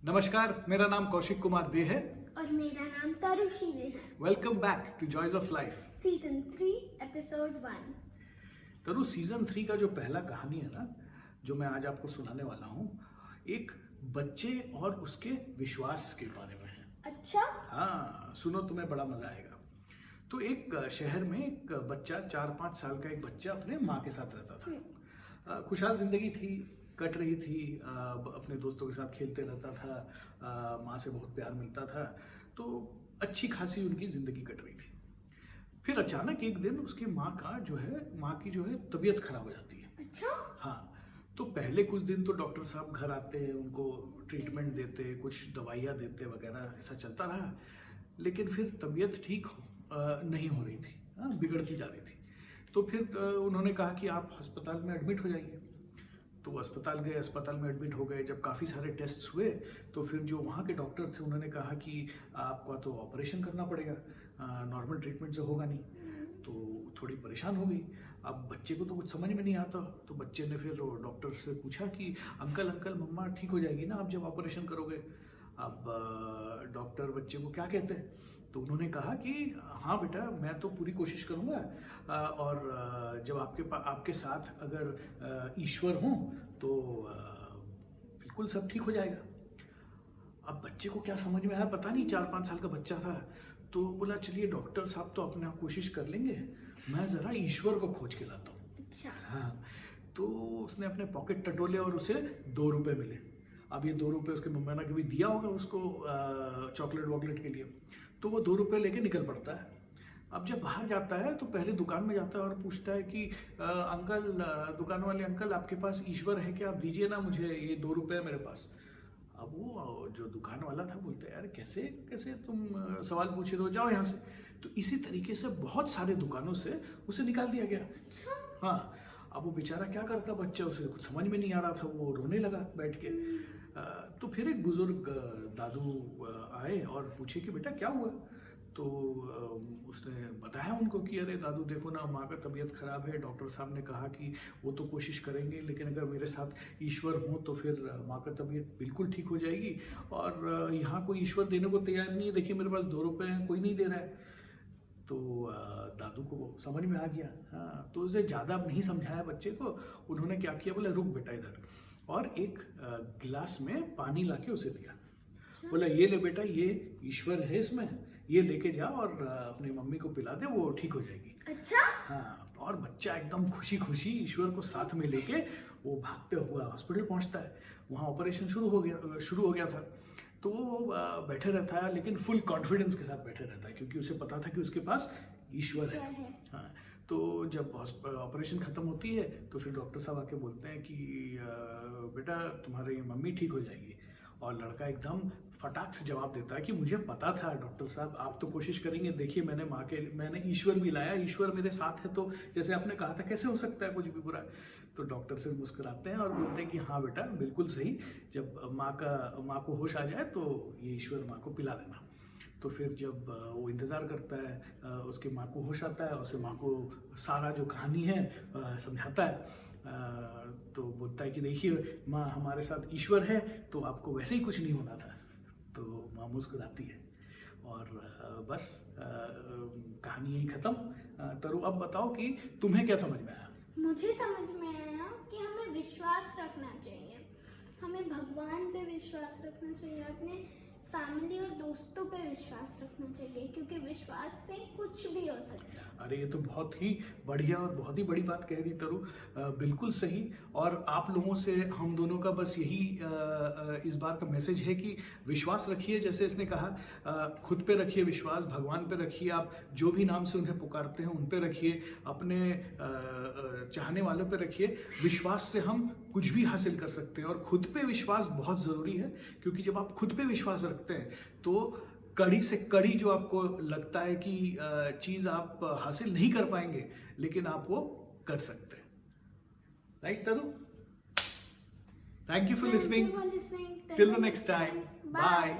नमस्कार, मेरा नाम कौशिक कुमार दे है और मेरा नाम तरुषी दे है। Welcome back to joys of life season 3 episode 1। Taru season 3 का जो पहला कहानी है ना, जो मैं आज आपको सुनाने वाला हूँ, एक बच्चे और उसके विश्वास के बारे में है। अच्छा? हाँ, सुनो, तुम्हें बड़ा मजा आएगा। तो एक शहर में एक बच्चा, 4-5 साल का एक बच्चा अपने माँ के साथ रहता था। खुशहाल जिंदगी थी, कट रही थी। अपने दोस्तों के साथ खेलते रहता था, माँ से बहुत प्यार मिलता था, तो अच्छी खासी उनकी ज़िंदगी कट रही थी। फिर अचानक एक दिन उसकी माँ की जो है तबीयत खराब हो जाती है। अच्छा? हाँ, तो पहले कुछ दिन तो डॉक्टर साहब घर आते, उनको ट्रीटमेंट देते, कुछ दवाइयाँ देते वगैरह, ऐसा चलता रहा। लेकिन फिर तबीयत ठीक नहीं हो रही थी, बिगड़ती जा रही थी। तो फिर उन्होंने कहा कि आप अस्पताल में एडमिट हो जाइए। तो अस्पताल गए, अस्पताल में एडमिट हो गए। जब काफ़ी सारे टेस्ट हुए तो फिर जो वहाँ के डॉक्टर थे उन्होंने कहा कि आपका तो ऑपरेशन करना पड़ेगा, नॉर्मल ट्रीटमेंट से होगा नहीं। तो थोड़ी परेशान हो गई। अब बच्चे को तो कुछ समझ में नहीं आता, तो बच्चे ने फिर डॉक्टर से पूछा कि अंकल मम्मा ठीक हो जाएगी ना आप जब ऑपरेशन करोगे? अब डॉक्टर बच्चे को क्या कहते हैं? तो उन्होंने कहा कि हाँ बेटा, मैं तो पूरी कोशिश करूँगा, और जब आपके साथ अगर ईश्वर हों तो बिल्कुल सब ठीक हो जाएगा। अब बच्चे को क्या समझ में आया पता नहीं, 4-5 साल का बच्चा था। तो बोला चलिए डॉक्टर साहब तो अपने आप कोशिश कर लेंगे, मैं ज़रा ईश्वर को खोज के लाता हूँ। अच्छा। हाँ, तो उसने अपने पॉकेट टटोले और उसे 2 रुपये मिले। अब ये 2 रुपये उसके मम्मा ने कभी दिया होगा उसको चॉकलेट वॉकलेट के लिए, तो वो 2 रुपये लेके निकल पड़ता है। अब जब बाहर जाता है तो पहले दुकान में जाता है और पूछता है कि अंकल, दुकान वाले अंकल, आपके पास ईश्वर है क्या? आप दीजिए ना मुझे, ये 2 रुपये मेरे पास। अब वो जो दुकान वाला था बोलता है यार कैसे कैसे तुम सवाल पूछ रहे हो, जाओ यहाँ से। तो इसी तरीके से बहुत सारे दुकानों से उसे निकाल दिया गया। हाँ, अब वो बेचारा क्या करता बच्चा, उसे कुछ समझ में नहीं आ रहा था, वो रोने लगा बैठ के। तो फिर एक बुजुर्ग दादू आए और पूछे कि बेटा क्या हुआ? तो उसने बताया उनको कि अरे दादू देखो ना, माँ का तबीयत ख़राब है, डॉक्टर साहब ने कहा कि वो तो कोशिश करेंगे, लेकिन अगर मेरे साथ ईश्वर हो तो फिर माँ का तबीयत बिल्कुल ठीक हो जाएगी। और यहाँ कोई ईश्वर देने को तैयार नहीं है, देखिए मेरे पास 2 रुपये हैं, कोई नहीं दे रहा है। तो दादू को समझ में आ गया। हाँ, तो उसे ज़्यादा नहीं समझाया बच्चे को। उन्होंने क्या किया, बोला रुक बेटा इधर, और एक गिलास में पानी लाके उसे दिया। बोला ये ले बेटा, ये ईश्वर है इसमें, ये लेके जा और अपनी मम्मी को पिला दे, वो ठीक हो जाएगी। अच्छा? हाँ, और बच्चा एकदम खुशी खुशी ईश्वर को साथ में लेके वो भागते हुआ हॉस्पिटल पहुंचता है। वहाँ ऑपरेशन शुरू हो गया था। तो वो बैठे रहता है, लेकिन फुल कॉन्फिडेंस के साथ बैठे रहता है, क्योंकि उसे पता था कि उसके पास ईश्वर है। हाँ, तो जब ऑपरेशन ख़त्म होती है तो फिर डॉक्टर साहब आके बोलते हैं कि बेटा तुम्हारी मम्मी ठीक हो जाएगी। और लड़का एकदम फटाक से जवाब देता है कि मुझे पता था डॉक्टर साहब, आप तो कोशिश करेंगे, देखिए मैंने ईश्वर भी लाया, ईश्वर मेरे साथ है, तो जैसे आपने कहा था कैसे हो सकता है कुछ भी बुरा। तो डॉक्टर से मुस्कुराते हैं और बोलते हैं कि हाँ बेटा बिल्कुल सही, जब माँ को होश आ जाए तो ये ईश्वर माँ को पिला देना। तो फिर जब वो इंतज़ार करता है, उसकी माँ को होश आता है, उससे माँ को सारा जो कहानी है समझाता है। तो बोलता है कि देखिए माँ, हमारे साथ ईश्वर है तो आपको वैसे ही कुछ नहीं होना था। तो माँ मुस्कुराती है और बस कहानी यही ख़त्म। तरु अब बताओ कि तुम्हें क्या समझ में आया? मुझे समझ में आया कि हमें विश्वास रखना चाहिए, हमें भगवान पे विश्वास रखना चाहिए, अपने फैमिली और दोस्तों पे विश्वास रखना चाहिए, क्योंकि विश्वास से कुछ भी हो सकता है। अरे ये तो बहुत ही बढ़िया और बहुत ही बड़ी बात कह दी तरु, बिल्कुल सही। और आप लोगों से हम दोनों का बस यही इस बार का मैसेज है कि विश्वास रखिए, जैसे इसने कहा, खुद पे रखिए विश्वास, भगवान पे रखिए, आप जो भी नाम से उन्हें पुकारते हैं उन पे रखिए, अपने चाहने वालों पे रखिए। विश्वास से हम कुछ भी हासिल कर सकते हैं, और खुद पे विश्वास बहुत ज़रूरी है, क्योंकि जब आप खुद पे विश्वास रखते हैं तो कड़ी से कड़ी जो आपको लगता है कि चीज़ आप हासिल नहीं कर पाएंगे, लेकिन आप वो कर सकते हैं। Right Taru? Thank you for listening. Till the next time, bye.